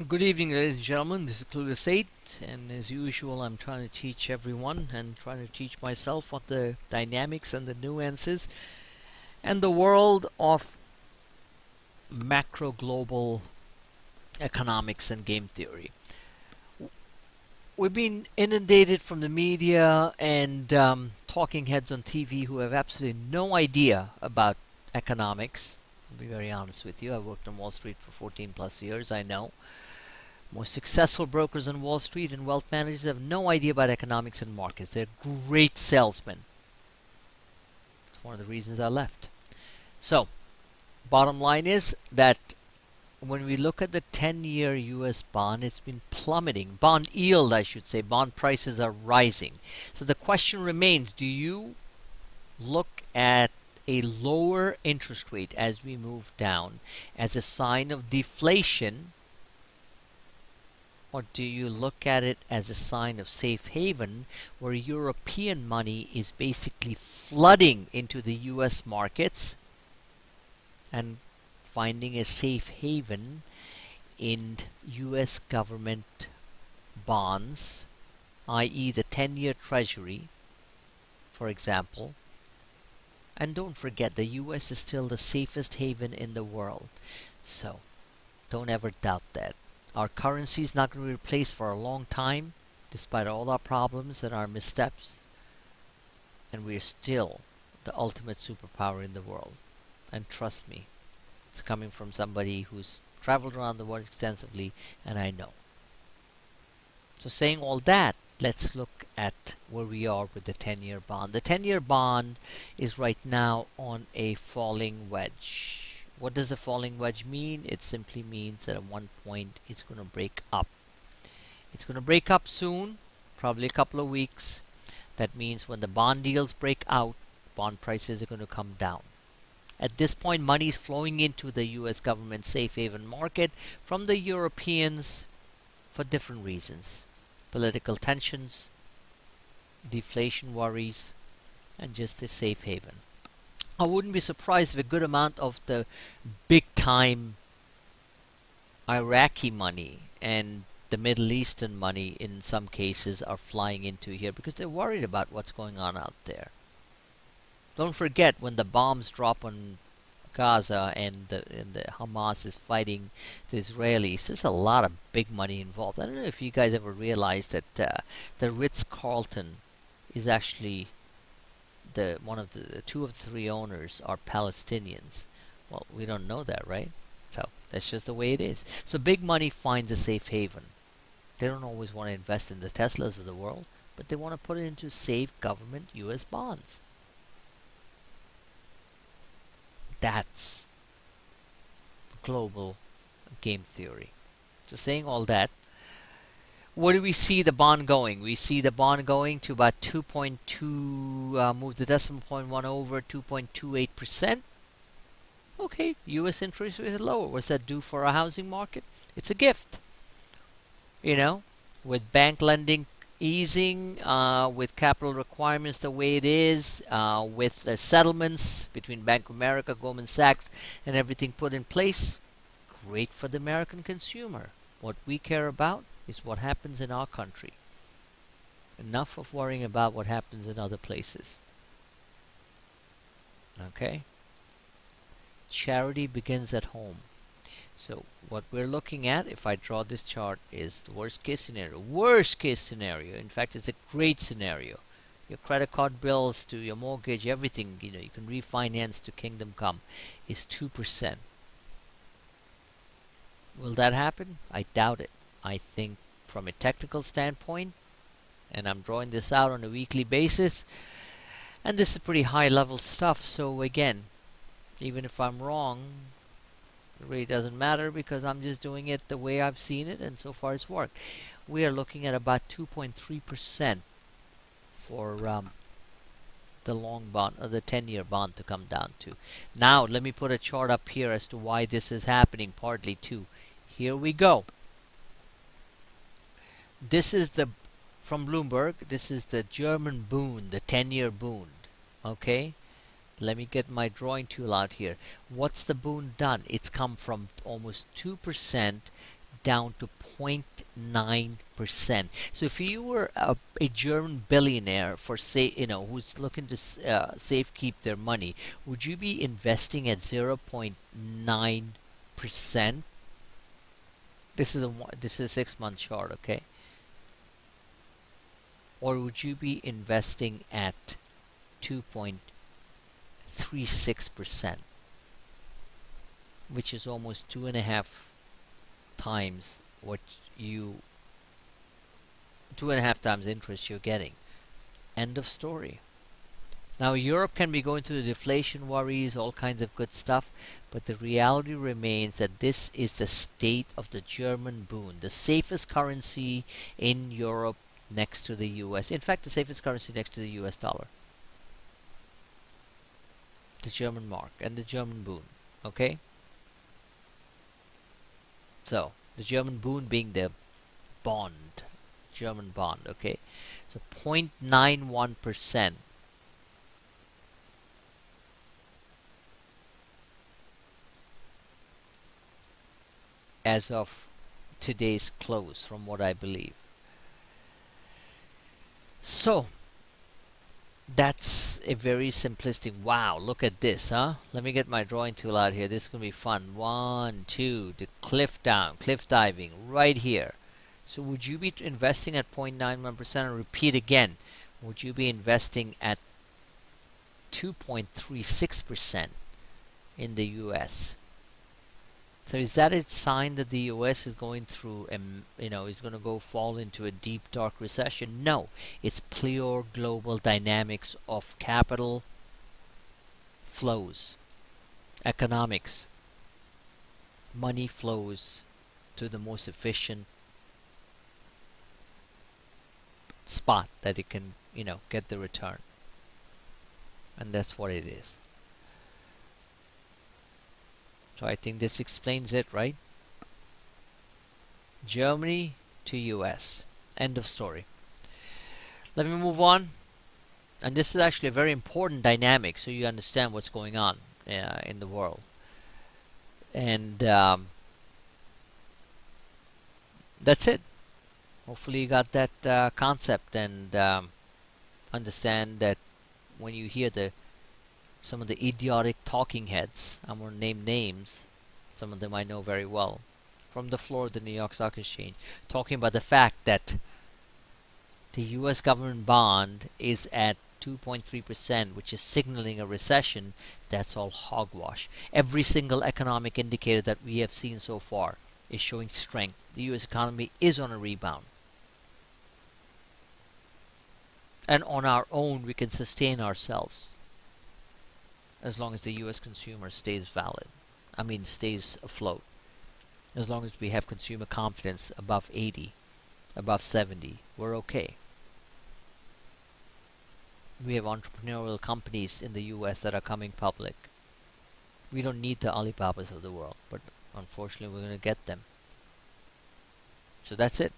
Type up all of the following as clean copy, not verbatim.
Good evening, ladies and gentlemen. This is Clueless 8, and as usual, I'm trying to teach everyone and trying to teach myself what the dynamics and the nuances and the world of macro global economics and game theory. We've been inundated from the media and talking heads on TV who have absolutely no idea about economics. I'll be very honest with you. I worked on Wall Street for 14 plus years. I know. Most successful brokers on Wall Street and wealth managers have no idea about economics and markets. They're great salesmen. It's one of the reasons I left. So, bottom line is that when we look at the 10-year US bond, it's been plummeting. Bond yield, I should say. Bond prices are rising. So the question remains, do you look at a lower interest rate as we move down as a sign of deflation, or do you look at it as a sign of safe haven where European money is basically flooding into the US markets and finding a safe haven in US government bonds, i.e. the 10-year Treasury, for example? And don't forget, the US is still the safest haven in the world. So, don't ever doubt that. Our currency is not going to be replaced for a long time, despite all our problems and our missteps. And we're still the ultimate superpower in the world. And trust me, it's coming from somebody who's traveled around the world extensively, and I know. So saying all that, let's look at where we are with the 10-year bond. The 10-year bond is right now on a falling wedge. What does a falling wedge mean? It simply means that at one point it's going to break up. It's going to break up soon, probably a couple of weeks. That means when the bond deals break out, bond prices are going to come down. At this point, money is flowing into the US government safe haven market from the Europeans for different reasons. Political tensions, deflation worries, and just a safe haven. I wouldn't be surprised if a good amount of the big time Iraqi money and the Middle Eastern money in some cases are flying into here because they're worried about what's going on out there. Don't forget, when the bombs drop on Gaza and the Hamas is fighting the Israelis, there's a lot of big money involved. I don't know if you guys ever realized that the Ritz-Carlton is actually one of the two of the three owners are Palestinians. Well, we don't know that, right? So that's just the way it is. So big money finds a safe haven. They don't always want to invest in the Teslas of the world, but they want to put it into safe government US bonds. That's global game theory. So saying all that, where do we see the bond going? We see the bond going to about 2.2, move the decimal point 1 over, 2.28%. Okay, US interest rate is lower. What's that do for our housing market? It's a gift. You know, with bank lending easing, with capital requirements the way it is, with the settlements between Bank of America, Goldman Sachs, and everything put in place, great for the American consumer. What we care about is what happens in our country. Enough of worrying about what happens in other places. Okay? Charity begins at home. So what we're looking at, if I draw this chart, is the worst case scenario. Worst case scenario. In fact, it's a great scenario. Your credit card bills to your mortgage, everything, you can refinance to kingdom come, is 2%. Will that happen? I doubt it. I think from a technical standpoint, and I'm drawing this out on a weekly basis, and this is pretty high level stuff, so again, even if I'm wrong, it really doesn't matter because I'm just doing it the way I've seen it, and so far it's worked. We are looking at about 2.3% for the long bond, or the 10-year bond to come down to. Now, let me put a chart up here as to why this is happening, partly too. Here we go. This is from Bloomberg, this is the German Bund, the 10-year Bund. Okay? Let me get my drawing tool out here. What's the Bund done? It's come from almost 2% down to 0.9%. So if you were a German billionaire, for say, who's looking to safe keep their money, would you be investing at 0.9%? This is a 6-month chart, okay? Or would you be investing at 2.36%, which is almost 2.5 times what you 2.5 times interest you're getting. End of story. Now Europe can be going through the deflation worries, all kinds of good stuff, but the reality remains that this is the state of the German Bund, the safest currency in Europe next to the US. In fact, the safest currency next to the US dollar. The German mark and the German Bund. Okay? So, the German Bund being the bond. German bond, okay? So 0.91% as of today's close, from what I believe. So that's a very simplistic. Wow, look at this, huh? Let me get my drawing tool out here. This is gonna be fun. 1, 2, the cliff diving right here. So would you be investing at 0.91%? And repeat again, would you be investing at 2.36% in the US? So is that a sign that the US is going through, is going to fall into a deep, dark recession? No, it's pure global dynamics of capital flows, economics. Money flows to the most efficient spot that it can, get the return. And that's what it is. So I think this explains it, right? Germany to US. End of story. Let me move on. And this is actually a very important dynamic, so you understand what's going on in the world. And that's it. Hopefully you got that concept and understand that when you hear some of the idiotic talking heads, I'm going to name names, some of them I know very well, from the floor of the New York Stock Exchange, talking about the fact that the US government bond is at 2.3%, which is signaling a recession. That's all hogwash. Every single economic indicator that we have seen so far is showing strength. The US economy is on a rebound. And on our own, we can sustain ourselves as long as the US consumer stays stays afloat. As long as we have consumer confidence above 80, above 70, we're okay. We have entrepreneurial companies in the US that are coming public. We don't need the Alibabas of the world, but unfortunately we're going to get them. So that's it.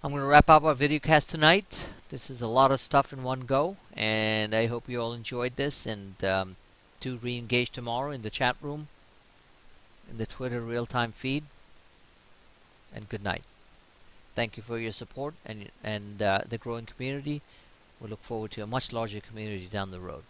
I'm going to wrap up our video cast tonight. This is a lot of stuff in one go, and I hope you all enjoyed this, and do re-engage tomorrow in the chat room, in the Twitter real-time feed, and good night. Thank you for your support and the growing community. We look forward to a much larger community down the road.